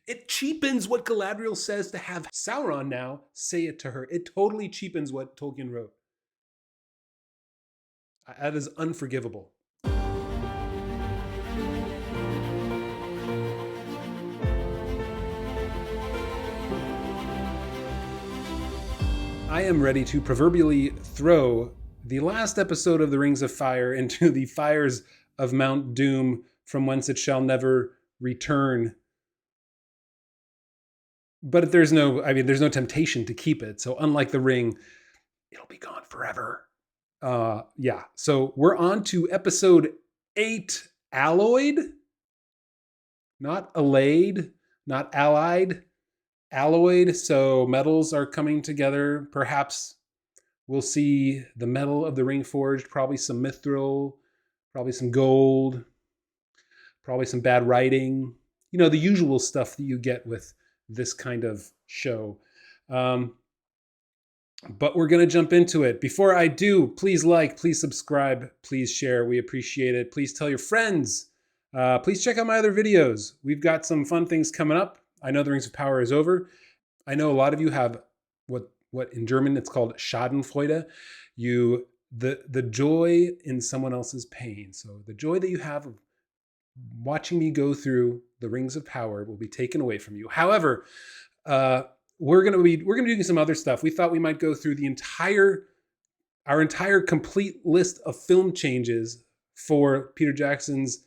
It cheapens what Galadriel says to have Sauron now say it to her. It totally cheapens what Tolkien wrote. That is unforgivable. I am ready to proverbially throw the last episode of The Rings of Fire into the fires of Mount Doom, from whence it shall never return. But there's no temptation to keep it. So unlike The Ring, it'll be gone forever. Yeah. So we're on to episode 8, Alloyed. Not allayed, not allied. Alloyed. So metals are coming together. Perhaps we'll see the metal of the ring forged, probably some mithril, probably some gold, probably some bad writing. You know, the usual stuff that you get with this kind of show. But we're going to jump into it. Before I do, please like, please subscribe, please share. We appreciate it. Please tell your friends. Please check out my other videos. We've got some fun things coming up. I know the Rings of Power is over. I know a lot of you have what in German it's called Schadenfreude. The joy in someone else's pain. So the joy that you have of watching me go through the Rings of Power will be taken away from you. However, we're gonna be doing some other stuff. We thought we might go through our entire complete list of film changes for Peter Jackson's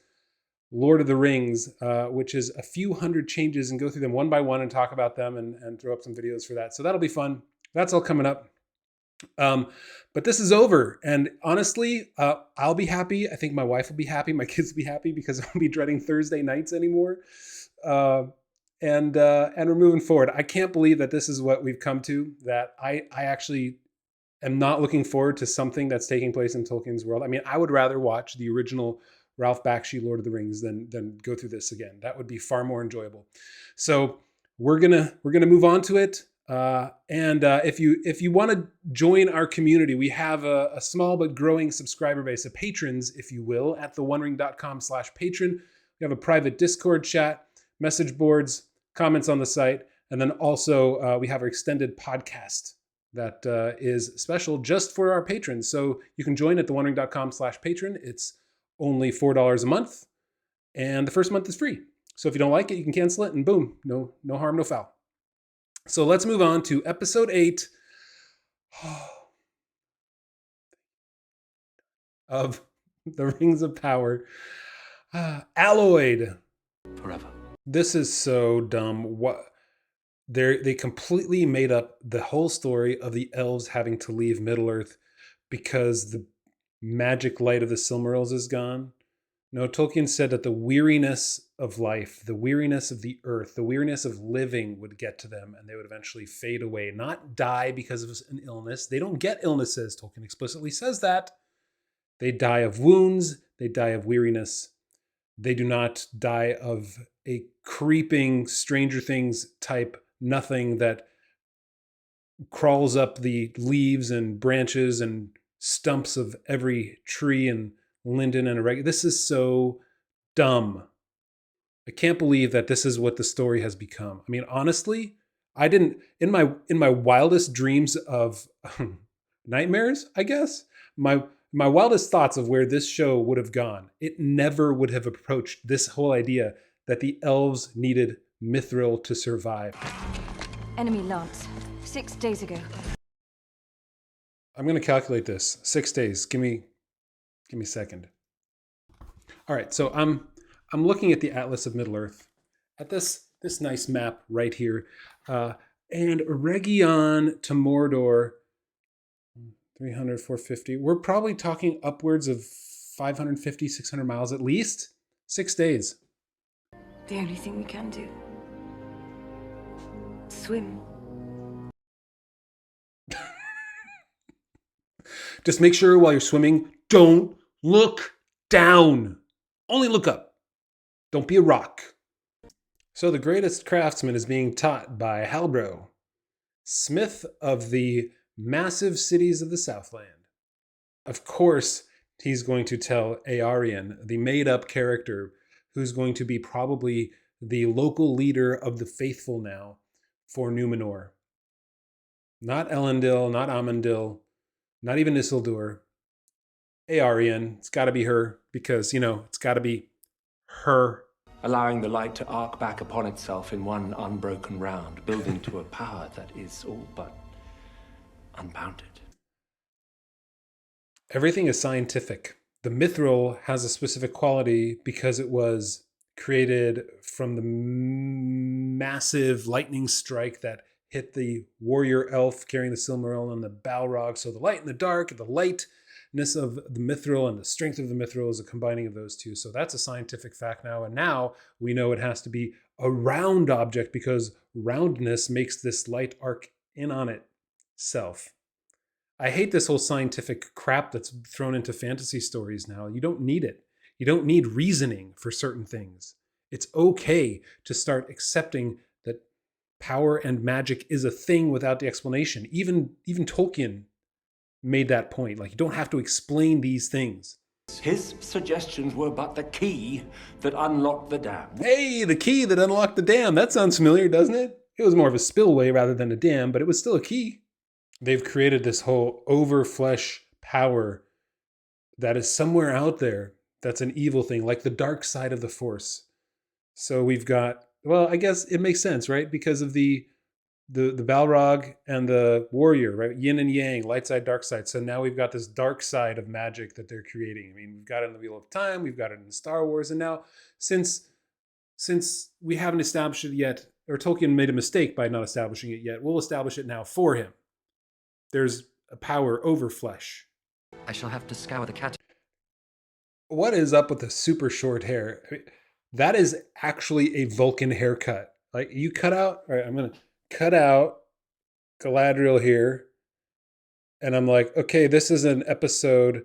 Lord of the Rings, which is a few hundred changes, and go through them one by one and talk about them and throw up some videos for that. So that'll be fun. That's all coming up. But this is over. And honestly, I'll be happy. I think my wife will be happy. My kids will be happy because I won't be dreading Thursday nights anymore. And we're moving forward. I can't believe that this is what we've come to, that I actually am not looking forward to something that's taking place in Tolkien's world. I mean, I would rather watch the original Ralph Bakshi Lord of the Rings than go through this again. That would be far more enjoyable. So we're gonna move on to it. And if you want to join our community, we have a small but growing subscriber base of patrons, if you will, at theonering.com/patron. We have a private Discord chat, message boards, comments on the site, and then also we have our extended podcast that is special just for our patrons. So you can join at theonering.com/patron. It's only $4 a month, and the first month is free. So if you don't like it, you can cancel it, and boom, no harm, no foul. So let's move on to episode 8 of The Rings of Power. Alloyed. Forever. This is so dumb. They completely made up the whole story of the elves having to leave Middle-earth because the magic light of the Silmarils is gone. No, Tolkien said that the weariness of life, the weariness of the earth, the weariness of living would get to them, and they would eventually fade away, not die because of an illness. They don't get illnesses. Tolkien explicitly says that. They die of wounds. They die of weariness. They do not die of a creeping Stranger Things type nothing that crawls up the leaves and branches and stumps of every tree and linden and irregular. This is so dumb. I can't believe that this is what the story has become. I mean, honestly, I didn't in my wildest dreams of nightmares, I guess, my wildest thoughts of where this show would have gone, it never would have approached this whole idea that the elves needed mithril to survive. Enemy lance, 6 days ago. I'm going to calculate this. 6 days. Give me a second. All right, so I'm looking at the Atlas of Middle-earth, at this nice map right here, and Eregion to Mordor, 300, 450. We're probably talking upwards of 550, 600 miles at least. 6 days. The only thing we can do. Swim. Just make sure while you're swimming, don't look down. Only look up. Don't be a rock. So the greatest craftsman is being taught by Halbro, smith of the massive cities of the Southland. Of course, he's going to tell Earien, the made-up character, who's going to be probably the local leader of the faithful now for Numenor. Not Elendil, not Amundil, not even Isildur. Earien, it's got to be her because, it's got to be her. Allowing the light to arc back upon itself in one unbroken round, building to a power that is all but unbounded. Everything is scientific. The mithril has a specific quality because it was created from the massive lightning strike that hit the warrior elf carrying the Silmarillion and the Balrog. So the light and the dark, the lightness of the mithril and the strength of the mithril is a combining of those two. So that's a scientific fact now. And now we know it has to be a round object because roundness makes this light arc in on itself. I hate this whole scientific crap that's thrown into fantasy stories now. You don't need it. You don't need reasoning for certain things. It's okay to start accepting that power and magic is a thing without the explanation. Even Tolkien made that point. Like, you don't have to explain these things. His suggestions were but the key that unlocked the dam. Hey, the key that unlocked the dam. That sounds familiar, doesn't it? It was more of a spillway rather than a dam, but it was still a key. They've created this whole overflesh power that is somewhere out there that's an evil thing, like the dark side of the Force. So we've got, well, I guess it makes sense, right? Because of the Balrog and the warrior, right? Yin and yang, light side, dark side. So now we've got this dark side of magic that they're creating. I mean, we've got it in the Wheel of Time, we've got it in Star Wars, and now since we haven't established it yet, or Tolkien made a mistake by not establishing it yet, we'll establish it now for him. There's a power over flesh. I shall have to scour the cat. What is up with the super short hair? I mean, that is actually a Vulcan haircut. Like, you cut out, all right, I'm going to cut out Galadriel here. And I'm like, okay, this is an episode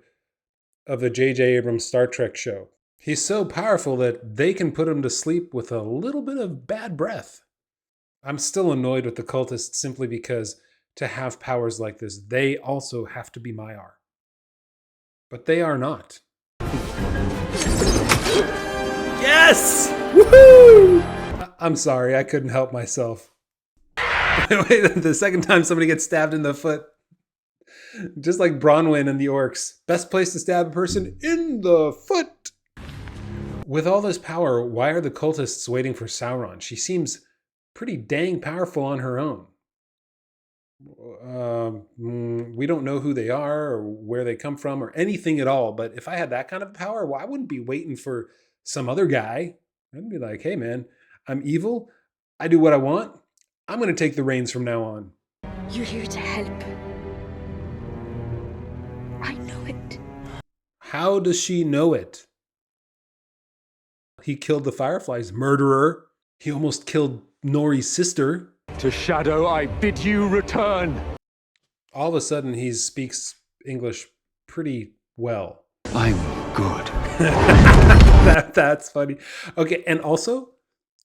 of the J.J. Abrams Star Trek show. He's so powerful that they can put him to sleep with a little bit of bad breath. I'm still annoyed with the cultists simply because to have powers like this, they also have to be Maiar. But they are not. Yes! Woohoo! I'm sorry, I couldn't help myself. Wait, the second time somebody gets stabbed in the foot. Just like Bronwyn and the orcs. Best place to stab a person, in the foot! With all this power, why are the cultists waiting for Sauron? She seems pretty dang powerful on her own. We don't know who they are or where they come from or anything at all. But if I had that kind of power, well, I wouldn't be waiting for some other guy. I'd be like, hey man, I'm evil. I do what I want. I'm going to take the reins from now on. You're here to help. I know it. How does she know it? He killed the Fireflies, murderer. He almost killed Nori's sister. To Shadow I bid you return. All of a sudden, he speaks English pretty well. I'm good. That's funny. Okay, and also,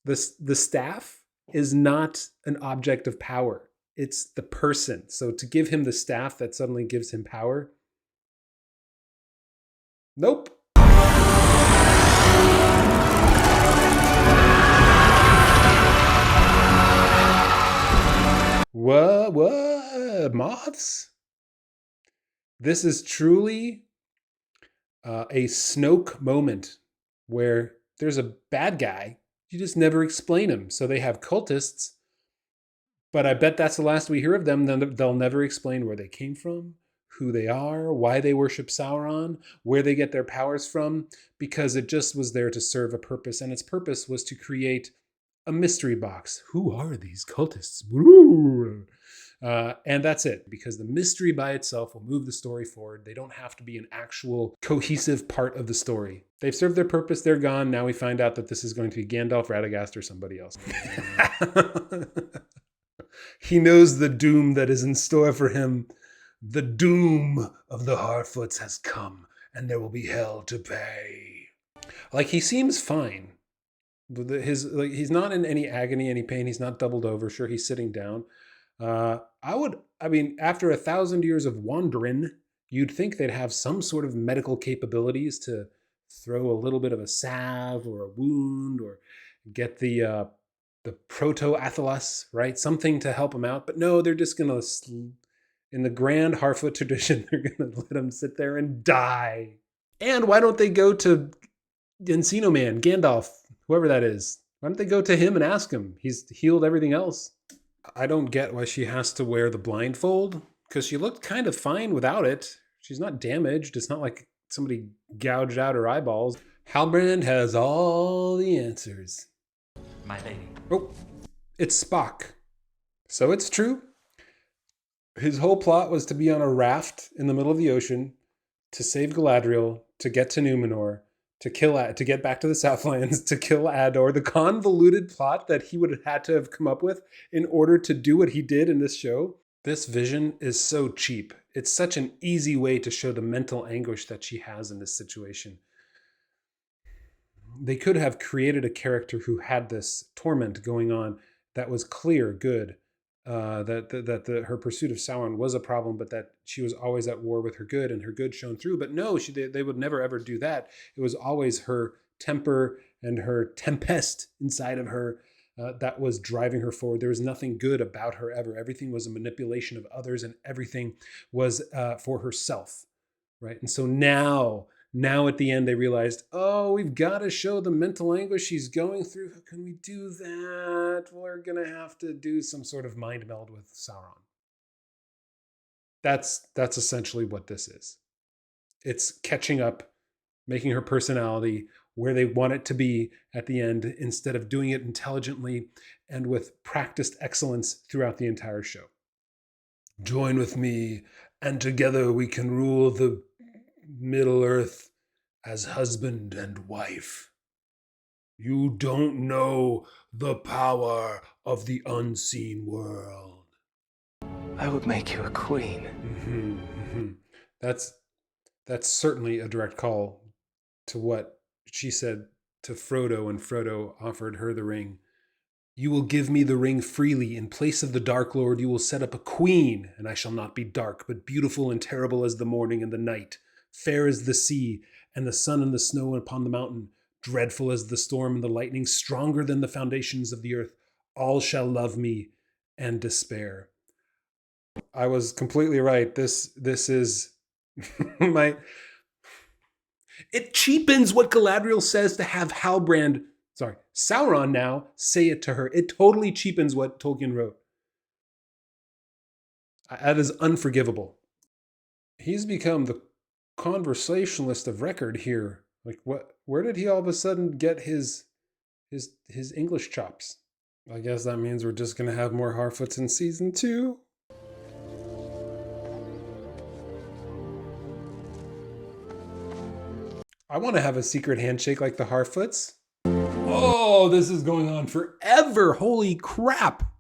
the staff is not an object of power. It's the person. So to give him the staff that suddenly gives him power, nope. What? Moths? This is truly a Snoke moment where there's a bad guy. You just never explain him. So they have cultists, but I bet that's the last we hear of them. Then they'll never explain where they came from, who they are, why they worship Sauron, where they get their powers from, because it just was there to serve a purpose. And its purpose was to create a mystery box. Who are these cultists? And that's it, because the mystery by itself will move the story forward. They don't have to be an actual cohesive part of the story. They've served their purpose. They're gone. Now we find out that this is going to be Gandalf, Radagast, or somebody else. He knows the doom that is in store for him. The doom of the Harfoots has come, and there will be hell to pay. Like, he seems fine. He's not in any agony, any pain. He's not doubled over. Sure, he's sitting down. After 1,000 years of wandering, you'd think they'd have some sort of medical capabilities to throw a little bit of a salve or a wound or get the proto-Athelas, right? Something to help him out. But no, they're just going to, in the grand Harfoot tradition, they're going to let him sit there and die. And why don't they go to Encino Man, Gandalf, whoever that is? Why don't they go to him and ask him? He's healed everything else. I don't get why she has to wear the blindfold, because she looked kind of fine without it. She's not damaged. It's not like somebody gouged out her eyeballs. Halbrand has all the answers. My lady. Oh, it's Spock. So it's true. His whole plot was to be on a raft in the middle of the ocean to save Galadriel, to get to Numenor, to get back to the Southlands, to kill Ador. The convoluted plot that he would have had to have come up with in order to do what he did in this show. This vision is so cheap. It's such an easy way to show the mental anguish that she has in this situation. They could have created a character who had this torment going on that was clear, good, that her pursuit of Sauron was a problem, but that she was always at war with her good, and her good shone through. But no, they would never ever do that. It was always her temper and her tempest inside of her that was driving her forward. There was nothing good about her ever. Everything was a manipulation of others, and everything was for herself, right? And so now at the end, they realized, oh, we've got to show the mental anguish she's going through. How can we do that? We're going to have to do some sort of mind meld with Sauron. That's essentially what this is. It's catching up, making her personality where they want it to be at the end, instead of doing it intelligently and with practiced excellence throughout the entire show. Join with me, and together we can rule the Middle Earth as husband and wife. You don't know the power of the unseen world. I would make you a queen. That's certainly a direct call to what she said to Frodo when Frodo offered her the ring. You will give me the ring freely. In place of the Dark Lord, you will set up a queen, and I shall not be dark, but beautiful and terrible as the morning and the night, fair as the sea, and the sun and the snow upon the mountain, dreadful as the storm and the lightning, stronger than the foundations of the earth. All shall love me and despair. I was completely right. This is my... It cheapens what Galadriel says to have Sauron now say it to her. It totally cheapens what Tolkien wrote. That is unforgivable. He's become the conversationalist of record here. Like, what? Where did he all of a sudden get his English chops? I guess that means we're just gonna have more Harfoots in season 2. I want to have a secret handshake like the Harfoots. Oh, this is going on forever. Holy crap.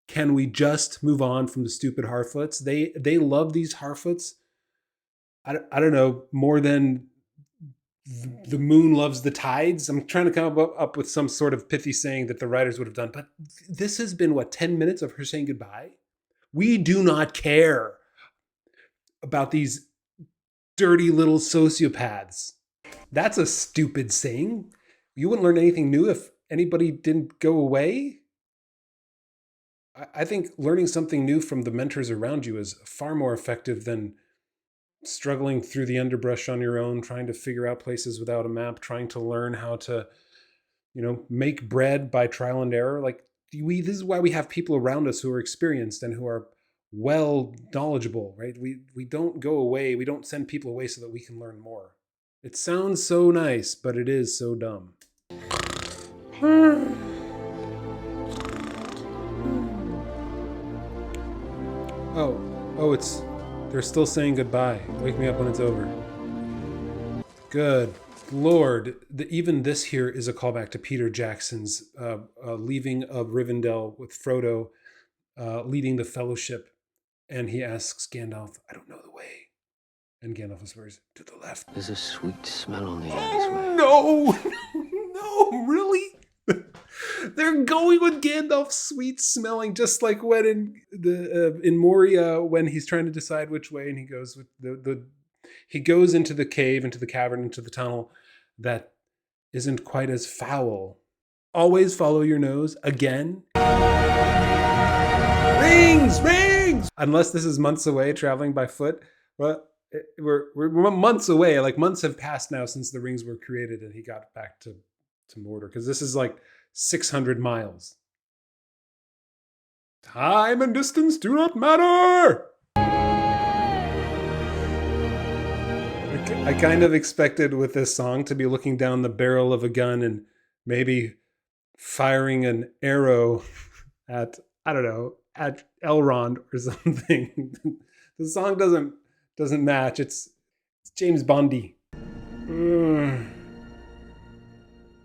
Can we just move on from the stupid Harfoots? They love these Harfoots. I don't know, more than the moon loves the tides. I'm trying to come up with some sort of pithy saying that the writers would have done. But this has been, 10 minutes of her saying goodbye? We do not care about these dirty little sociopaths. That's a stupid saying. You wouldn't learn anything new if anybody didn't go away. I think learning something new from the mentors around you is far more effective than struggling through the underbrush on your own, trying to figure out places without a map, trying to learn how to, make bread by trial and error. Like, this is why we have people around us who are experienced and who are well knowledgeable, right? We don't go away. We don't send people away so that we can learn more. It sounds so nice, but it is so dumb. They're still saying goodbye. Wake me up when it's over. Good Lord. Even this here is a callback to Peter Jackson's leaving of Rivendell with Frodo, leading the Fellowship. And he asks Gandalf, I don't know the way. And Gandalf whispers, to the left. There's a sweet smell on the air this way. No, really? They're going with Gandalf's sweet smelling, just like when in Moria, when he's trying to decide which way, and he goes with he goes into the cave, into the cavern, into the tunnel that isn't quite as foul Always follow your nose. Again. Rings! Unless this is months away, traveling by foot. Well, we're months away. Like months have passed now since the rings were created and he got back to Mordor. Because this is like 600 miles. Time and distance do not matter! I kind of expected with this song to be looking down the barrel of a gun and maybe firing an arrow at, I don't know, at Elrond or something. The song doesn't match. It's James Bondy.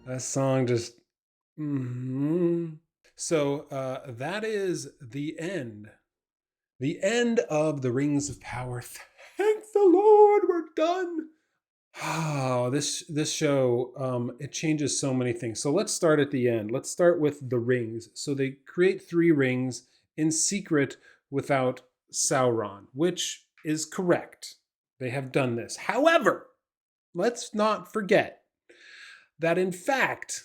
That song just... So that is the end. The end of the Rings of Power. Thank the Lord, we're done. Oh, this show, it changes so many things. So let's start at the end. Let's start with the rings. So they create 3 rings in secret without Sauron, which is correct. They have done this. However, let's not forget that in fact,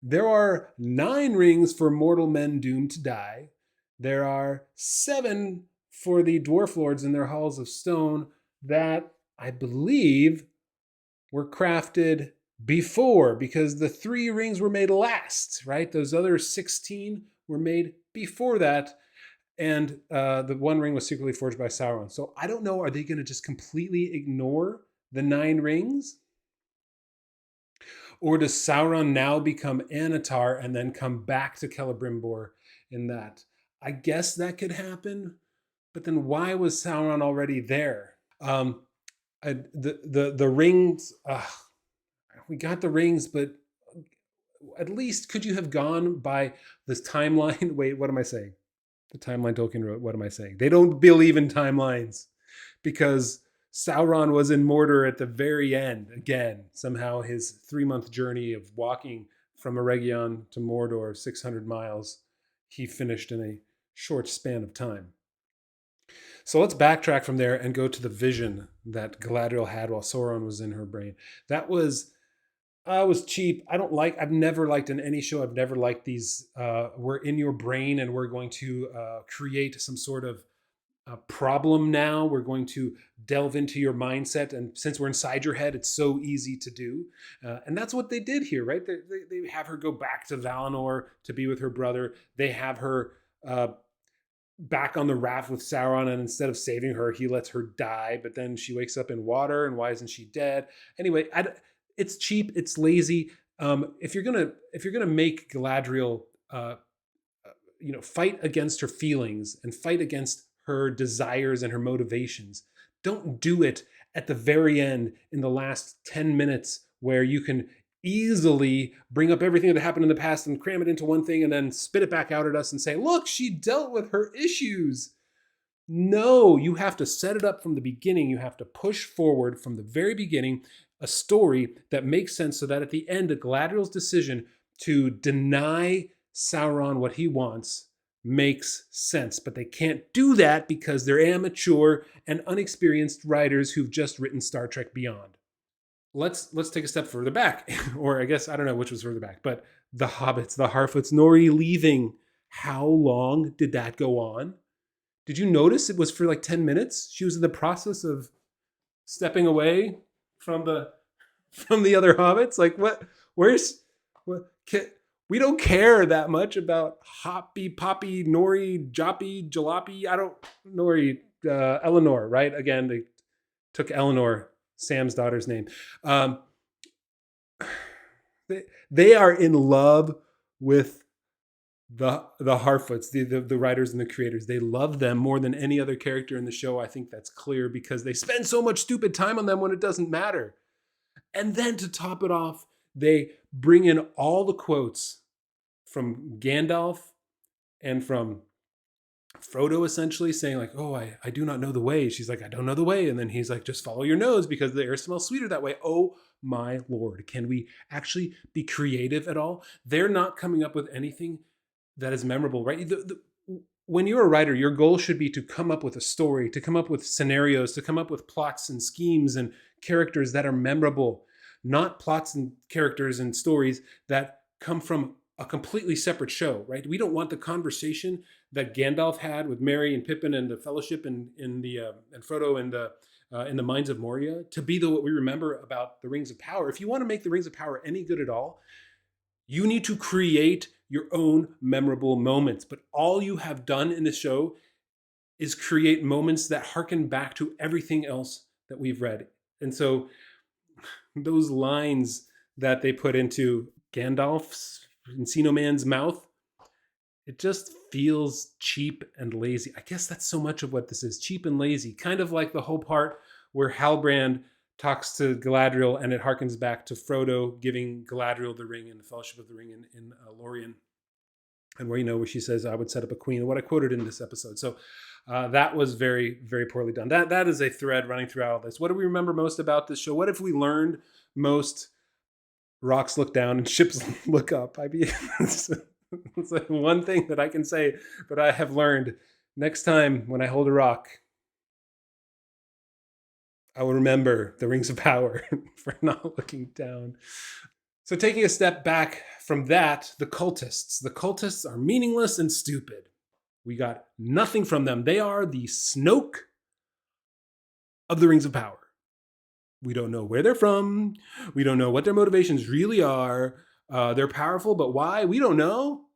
there are 9 rings for mortal men doomed to die. There are 7 for the dwarf lords in their halls of stone that I believe were crafted before, because the 3 rings were made last, right? Those other 16 were made before that. And the 1 ring was secretly forged by Sauron. So I don't know, are they going to just completely ignore the 9 rings? Or does Sauron now become Anatar and then come back to Celebrimbor in that? I guess that could happen, but then why was Sauron already there? The rings, we got the rings, but at least could you have gone by this timeline? Wait, what am I saying? The timeline Tolkien wrote, what am I saying? They don't believe in timelines because Sauron was in Mordor at the very end. Again, somehow his 3-month journey of walking from Eregion to Mordor, 600 miles, he finished in a short span of time. So let's backtrack from there and go to the vision that Galadriel had while Sauron was in her brain. That was cheap. I've never liked in any show, I've never liked these, we're in your brain and we're going to create some sort of problem now. We're going to delve into your mindset. And since we're inside your head, it's so easy to do. And that's what they did here, right? They have her go back to Valinor to be with her brother. They have her back on the raft with Sauron, and instead of saving her, he lets her die. But then she wakes up in water, and why isn't she dead? Anyway, it's cheap. It's lazy. If you're gonna make Galadriel, fight against her feelings and fight against her desires and her motivations, don't do it at the very end in the last 10 minutes where you can easily bring up everything that happened in the past and cram it into one thing and then spit it back out at us and say, look, she dealt with her issues. No, you have to set it up from the beginning. You have to push forward from the very beginning a story that makes sense so that at the end, Galadriel's decision to deny Sauron what he wants makes sense. But they can't do that because they're amateur and unexperienced writers who've just written Star Trek Beyond. Let's take a step further back, or I guess I don't know which was further back, but the hobbits, the Harfoots, Nori leaving. How long did that go on? Did you notice it was for like 10 minutes? She was in the process of stepping away from the other hobbits. Like what? We don't care that much about Hoppy, Poppy, Nori, Joppy, Jalopy. Nori, Eleanor, right? Again, they took Eleanor, Sam's daughter's name. They are in love with the Harfoots, the writers and the creators. They love them more than any other character in the show. I think that's clear because they spend so much stupid time on them when it doesn't matter. And then to top it off, they bring in all the quotes from Gandalf and from Frodo, essentially saying like, oh, I do not know the way. She's like, I don't know the way. And then he's like, just follow your nose because the air smells sweeter that way. Oh my Lord. Can we actually be creative at all? They're not coming up with anything that is memorable, right? When you're a writer, your goal should be to come up with a story, to come up with scenarios, to come up with plots and schemes and characters that are memorable, not plots and characters and stories that come from a completely separate show, right? We don't want the conversation that Gandalf had with Merry and Pippin and the Fellowship and Frodo and in the Mines of Moria to be what we remember about the Rings of Power. If you want to make the Rings of Power any good at all, you need to create your own memorable moments. But all you have done in the show is create moments that harken back to everything else that we've read. And so those lines that they put into Gandalf's Encino Man's mouth, it just feels cheap and lazy. I guess that's so much of what this is, cheap and lazy. Kind of like the whole part where Halbrand talks to Galadriel and it harkens back to Frodo giving Galadriel the ring in the Fellowship of the Ring in Lorien. And where she says, I would set up a queen, what I quoted in this episode. So that was very, very poorly done. That is a thread running throughout this. What do we remember most about this show? What if we learned most? Rocks look down and ships look up. I mean, it's like one thing that I can say, but I have learned next time when I hold a rock, I will remember the Rings of Power for not looking down. So taking a step back from that, the cultists. The cultists are meaningless and stupid. We got nothing from them. They are the Snoke of the Rings of Power. We don't know where they're from. We don't know what their motivations really are. They're powerful, but why? We don't know.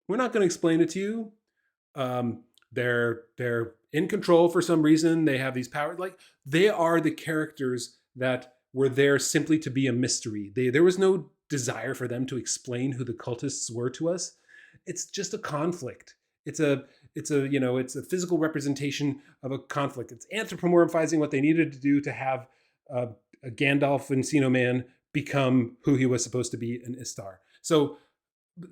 We're not going to explain it to you. They're in control for some reason. They have these powers. Like, they are the characters that were there simply to be a mystery. There was no desire for them to explain who the cultists were to us. It's just a conflict. It's a physical representation of a conflict. It's anthropomorphizing what they needed to do to have a Gandalf and Encino Man become who he was supposed to be in Istar. So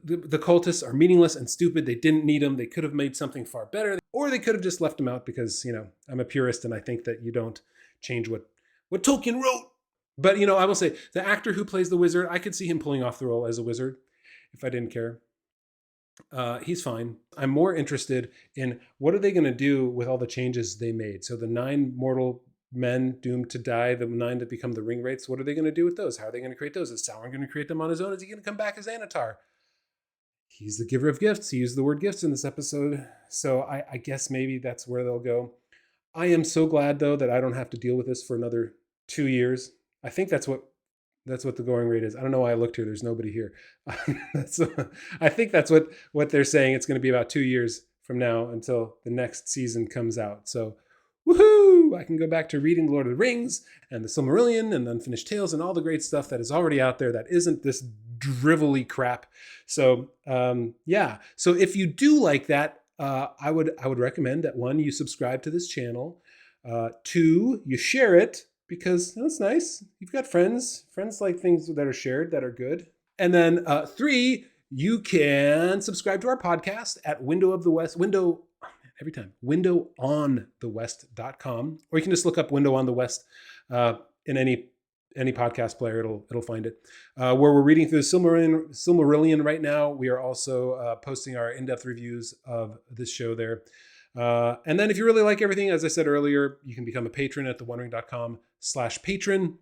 the cultists are meaningless and stupid. They didn't need them. They could have made something far better, or they could have just left them out because, I'm a purist and I think that you don't change what Tolkien wrote. But, I will say the actor who plays the wizard, I could see him pulling off the role as a wizard if I didn't care. He's fine. I'm more interested in what are they going to do with all the changes they made. So the 9 mortal men doomed to die, the 9 that become the ring wraiths, what are they going to do with those? How are they going to create those? Is Sauron going to create them on his own? Is he going to come back as Anatar? He's the giver of gifts. He used the word gifts in this episode. So I guess maybe that's where they'll go. I am so glad, though, that I don't have to deal with this for another 2 years. I think that's what the going rate is. I don't know why I looked here. There's nobody here. I think that's what they're saying. It's going to be about 2 years from now until the next season comes out. So woohoo! I can go back to reading The Lord of the Rings and the Silmarillion and the Unfinished Tales and all the great stuff that is already out there that isn't this drivelly crap. So yeah. So if you do like that, I would recommend that 1, you subscribe to this channel. 2, you share it because that's nice. You've got friends like things that are shared that are good. And then 3, you can subscribe to our podcast at windowonthewest.com, or you can just look up Window on the West in any podcast player. It'll find it. Where we're reading through Silmarillion right now. We are also posting our in-depth reviews of this show there. And then if you really like everything, as I said earlier, you can become a patron at theonering.com/patron.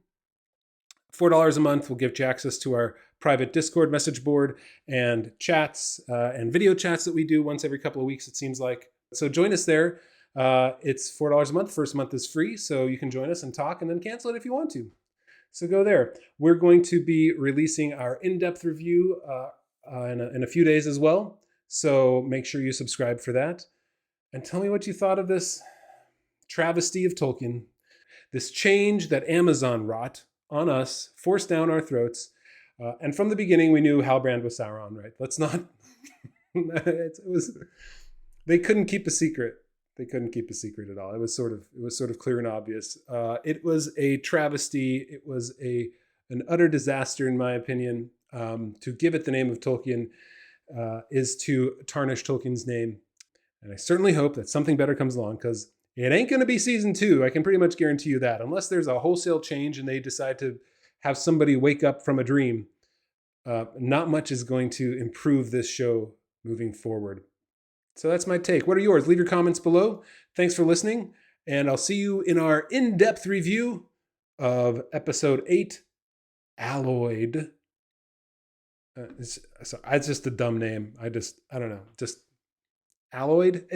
$4 a month will give you access to our private Discord message board and chats and video chats that we do once every couple of weeks, it seems like. So join us there. It's $4 a month. First month is free, so you can join us and talk and then cancel it if you want to. So go there. We're going to be releasing our in-depth review in a few days as well. So make sure you subscribe for that. And tell me what you thought of this travesty of Tolkien, this change that Amazon wrought on us, forced down our throats. And from the beginning, we knew Halbrand was Sauron, right? Let's not. They couldn't keep a secret. They couldn't keep a secret at all. It was sort of clear and obvious. It was a travesty. It was an utter disaster, in my opinion. To give it the name of Tolkien is to tarnish Tolkien's name. And I certainly hope that something better comes along, because it ain't going to be season 2. I can pretty much guarantee you that. Unless there's a wholesale change and they decide to have somebody wake up from a dream, not much is going to improve this show moving forward. So that's my take. What are yours? Leave your comments below. Thanks for listening. And I'll see you in our in-depth review of episode 8, Alloyed. It's just a dumb name. I don't know. Just Alloyed.